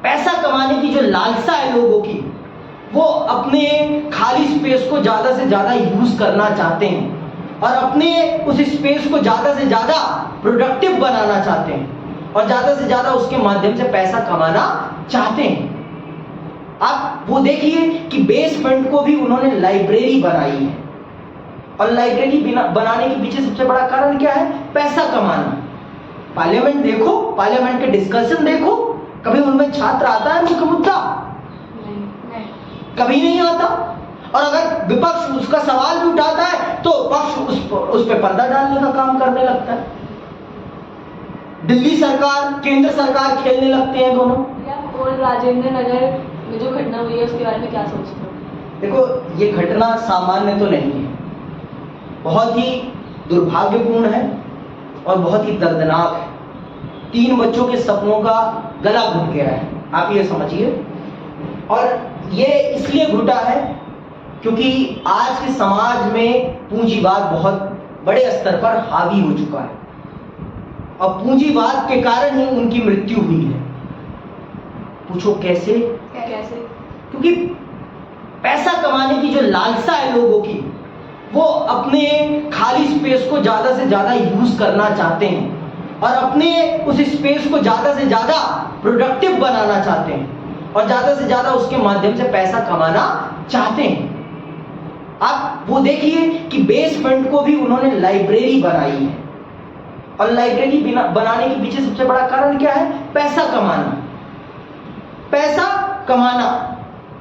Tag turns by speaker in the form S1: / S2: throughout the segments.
S1: पैसा कमाने की जो लालसा है लोगों की, वो अपने खाली स्पेस को ज्यादा से ज्यादा यूज करना चाहते हैं और अपने उस स्पेस को ज्यादा से ज्यादा प्रोडक्टिव बनाना चाहते हैं और ज्यादा से ज्यादा उसके माध्यम से पैसा कमाना चाहते हैं। आप वो देखिए कि बेसमेंट को भी उन्होंने लाइब्रेरी बनाई है और लाइब्रेरी बनाने के पीछे सबसे बड़ा कारण क्या है? पैसा कमाना। पार्लियामेंट देखो, पार्लियामेंट के डिस्कशन देखो, कभी उनमें छात्र आता है मुख्य मुद्दा? नहीं। कभी नहीं आता। और अगर विपक्ष उसका सवाल भी उठाता है तो पक्ष उस पर पर्दा डालने का काम करने लगता है। दिल्ली सरकार, केंद्र सरकार खेलने लगते हैं दोनों।
S2: और राजेंद्र नगर में जो घटना हुई है उसके बारे में क्या सोचते हो?
S1: देखो, ये घटना सामान्य तो नहीं है, बहुत ही दुर्भाग्यपूर्ण है और बहुत ही दर्दनाक है। 3 बच्चों के सपनों का गला घुट गया है, आप ये समझिए। और ये इसलिए घुटा है क्योंकि आज के समाज में पूंजीवाद बहुत बड़े स्तर पर हावी हो चुका है और पूंजीवाद के कारण ही उनकी मृत्यु हुई है। पूछो कैसे? क्योंकि पैसा कमाने की जो लालसा है लोगों की, वो अपने खाली स्पेस को ज्यादा से ज्यादा यूज करना चाहते हैं और अपने उस स्पेस को ज्यादा से ज्यादा प्रोडक्टिव बनाना चाहते हैं और ज्यादा से ज्यादा उसके माध्यम से पैसा कमाना चाहते हैं। आप वो देखिए कि बेसमेंट को भी उन्होंने लाइब्रेरी बनाई है और लाइब्रेरी बनाने के पीछे सबसे बड़ा कारण क्या है? पैसा कमाना। पैसा कमाना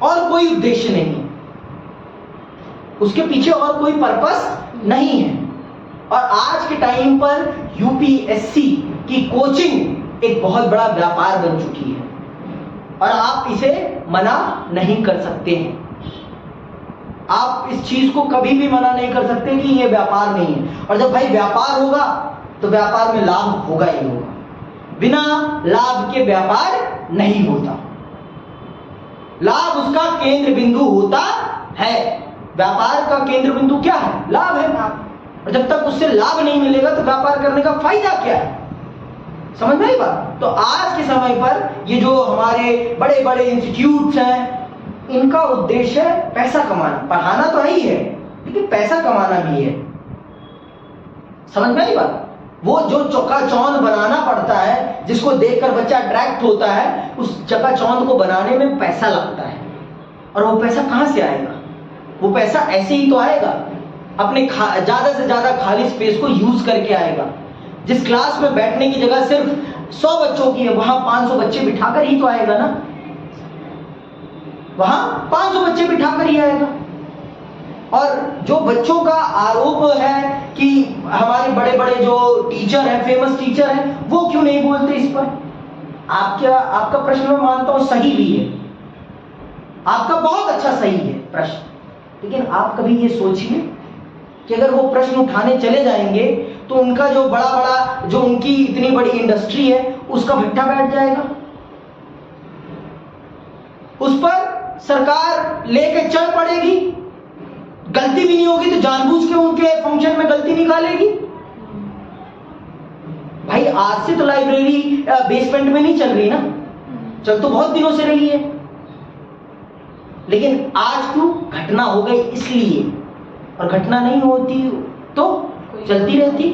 S1: और कोई उद्देश्य नहीं है, उसके पीछे और कोई पर्पस नहीं है। और आज के टाइम पर यूपीएससी की कोचिंग एक बहुत बड़ा व्यापार बन चुकी है और आप इसे मना नहीं कर सकते हैं। आप इस चीज को कभी भी मना नहीं कर सकते कि ये व्यापार नहीं है। और जब भाई व्यापार होगा तो व्यापार में लाभ होगा ही होगा, बिना लाभ के व्यापार नहीं होता। लाभ उसका केंद्र बिंदु होता है। व्यापार का केंद्र बिंदु क्या है? लाभ है। और जब तक उससे लाभ नहीं मिलेगा तो व्यापार करने का फायदा क्या है? समझ में आई बात? तो आज के समय पर ये जो हमारे बड़े बड़े इंस्टीट्यूट्स हैं, इनका उद्देश्य है पैसा कमाना। पढ़ाना तो ही है लेकिन पैसा कमाना भी है। समझ में आई बात? वो जो चकाचौंध बनाना पड़ता है, जिसको देखकर बच्चा अट्रैक्ट होता है, उस चकाचौंध को बनाने में पैसा लगता है। और वो पैसा कहां से आएगा? वो पैसा ऐसे ही तो आएगा, अपने ज्यादा से ज्यादा खाली स्पेस को यूज करके आएगा। जिस क्लास में बैठने की जगह सिर्फ 100 बच्चों की है, वहां 500 बच्चे बिठाकर ही तो आएगा ना। वहां 500 बच्चे बिठाकर ही आएगा। और जो बच्चों का आरोप है कि हमारे बड़े बड़े जो टीचर हैं, फेमस टीचर हैं, वो क्यों नहीं बोलते इस पर? आपका प्रश्न मैं मानता हूं सही भी है, आपका बहुत अच्छा सही है प्रश्न। लेकिन आप कभी ये सोचिए कि अगर वो प्रश्न उठाने चले जाएंगे तो उनका जो बड़ा बड़ा, जो उनकी इतनी बड़ी इंडस्ट्री है, उसका भट्ठा बैठ जाएगा। उस पर सरकार लेके चढ़ पड़ेगी। गलती भी नहीं होगी तो जानबूझ के उनके फंक्शन में गलती निकालेगी। भाई आज से तो लाइब्रेरी बेसमेंट में नहीं चल रही ना, चल तो बहुत दिनों से रही है। लेकिन आज क्यों? घटना हो गई इसलिए। और घटना नहीं होती तो चलती रहती।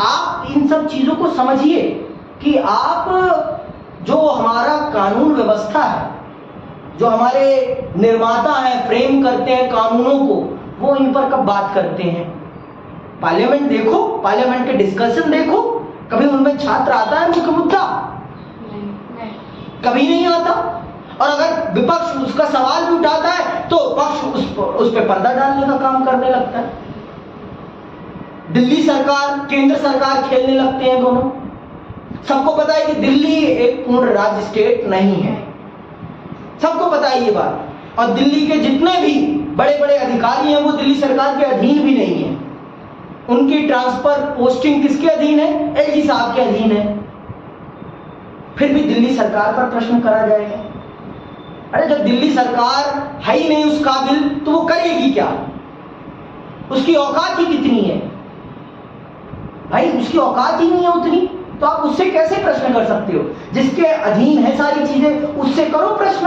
S1: आप इन सब चीजों को समझिए कि आप जो हमारा कानून व्यवस्था है, जो हमारे निर्माता हैं, फ्रेम करते हैं कानूनों को, वो इन पर कब बात करते हैं? पार्लियामेंट देखो, पार्लियामेंट के डिस्कशन देखो, कभी उनमें छात्र आता है मुख्य मुद्दा? नहीं। कभी नहीं आता। और अगर विपक्ष उसका सवाल भी उठाता है तो पक्ष उस पर पर्दा डालने का काम करने लगता है। दिल्ली सरकार, केंद्र सरकार खेलने लगते हैं दोनों। सबको पता है कि दिल्ली एक पूर्ण राज्य स्टेट नहीं है, सबको पता है ये बात। और दिल्ली के जितने भी बड़े बड़े अधिकारी हैं वो दिल्ली सरकार के अधीन भी नहीं है। उनकी ट्रांसफर पोस्टिंग किसके अधीन है? एलजी साहब के अधीन है। फिर भी दिल्ली सरकार पर प्रश्न करा जाएगा। अरे जब दिल्ली सरकार है ही नहीं उस काबिल तो वो करेगी क्या? उसकी औकात ही कितनी है? भाई उसकी औकात ही नहीं है उतनी। तो आप उससे कैसे प्रश्न कर सकते हो? जिसके अधीन है सारी चीजें, उससे करो प्रश्न।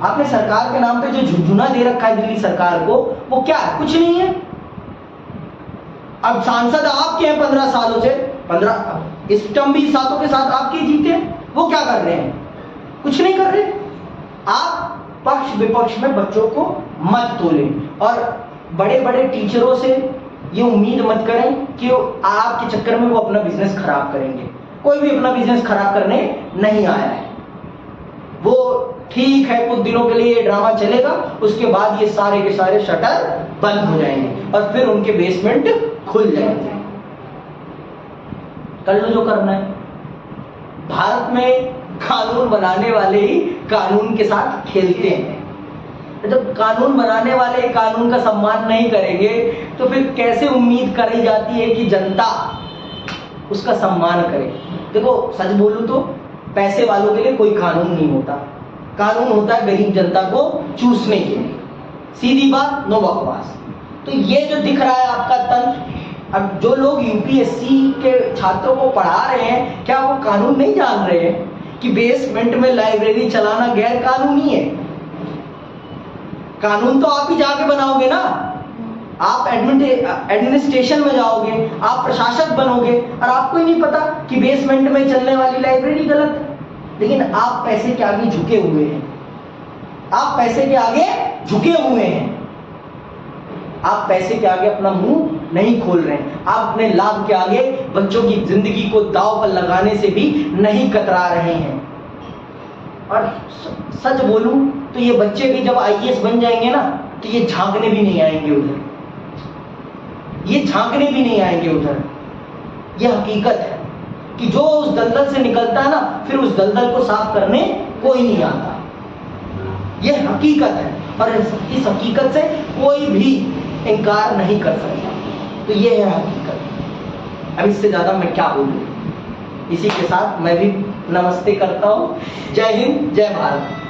S1: आपने सरकार के नाम पे जो झुंझुना दे रखा है दिल्ली सरकार को, वो क्या है? कुछ नहीं है। अब सांसद आपके हैं 15 सालों से, 15 इस टर्म भी सातों के साथ आपके जीते हैं, वो क्या कर रहे हैं? कुछ नहीं कर रहे। आप पक्ष विपक्ष में बच्चों को मत तोलें और बड़े बड़े टीचरों से ये उम्मीद मत करें कि आपके चक्कर में वो अपना बिजनेस खराब करेंगे। कोई भी अपना बिजनेस खराब करने नहीं आया है। वो ठीक है, कुछ दिनों के लिए ये ड्रामा चलेगा, उसके बाद ये सारे के सारे शटर बंद हो जाएंगे और फिर उनके बेसमेंट खुल जाएंगे। कर लो जो करना है। भारत में कानून बनाने वाले ही कानून के साथ खेलते हैं। जब कानून बनाने वाले कानून का सम्मान नहीं करेंगे तो फिर कैसे उम्मीद करी जाती है कि जनता उसका सम्मान करे? देखो, सच बोलूं तो पैसे वालों के लिए कोई कानून नहीं होता। कानून होता है गरीब जनता को चूसने के लिए। सीधी बात, नो बकवास। तो ये जो दिख रहा है आपका तंत्र, अब जो लोग यूपीएससी के छात्रों को पढ़ा रहे हैं, क्या वो कानून नहीं जान रहे हैं कि बेसमेंट में लाइब्रेरी चलाना गैर कानूनी है? कानून तो आप ही जाके बनाओगे ना। आप एडमिनिस्ट्रेशन में जाओगे, आप प्रशासक बनोगे और आपको ही नहीं पता कि बेसमेंट में चलने वाली लाइब्रेरी गलत है। लेकिन आप पैसे के आगे झुके हुए हैं। आप पैसे के आगे झुके हुए हैं। आप पैसे के आगे अपना मुंह नहीं खोल रहे हैं। आप अपने लाभ के आगे बच्चों की जिंदगी को दांव पर लगाने से भी नहीं कतरा रहे हैं। और सच बोलूं तो ये बच्चे भी जब आईएएस बन जाएंगे ना, तो ये झांकने भी नहीं आएंगे उधर। ये झांकने भी नहीं आएंगे उधर। ये हकीकत है कि जो उस दलदल से निकलता है ना, फिर उस दलदल को साफ करने कोई नहीं आता। ये हकीकत है और इस हकीकत से कोई भी इनकार नहीं कर सकता। तो ये है हकीकत। अब इससे ज्यादा मैं क्या बोलूं? इसी के साथ मैं भी नमस्ते करता हूं। जय हिंद, जय भारत।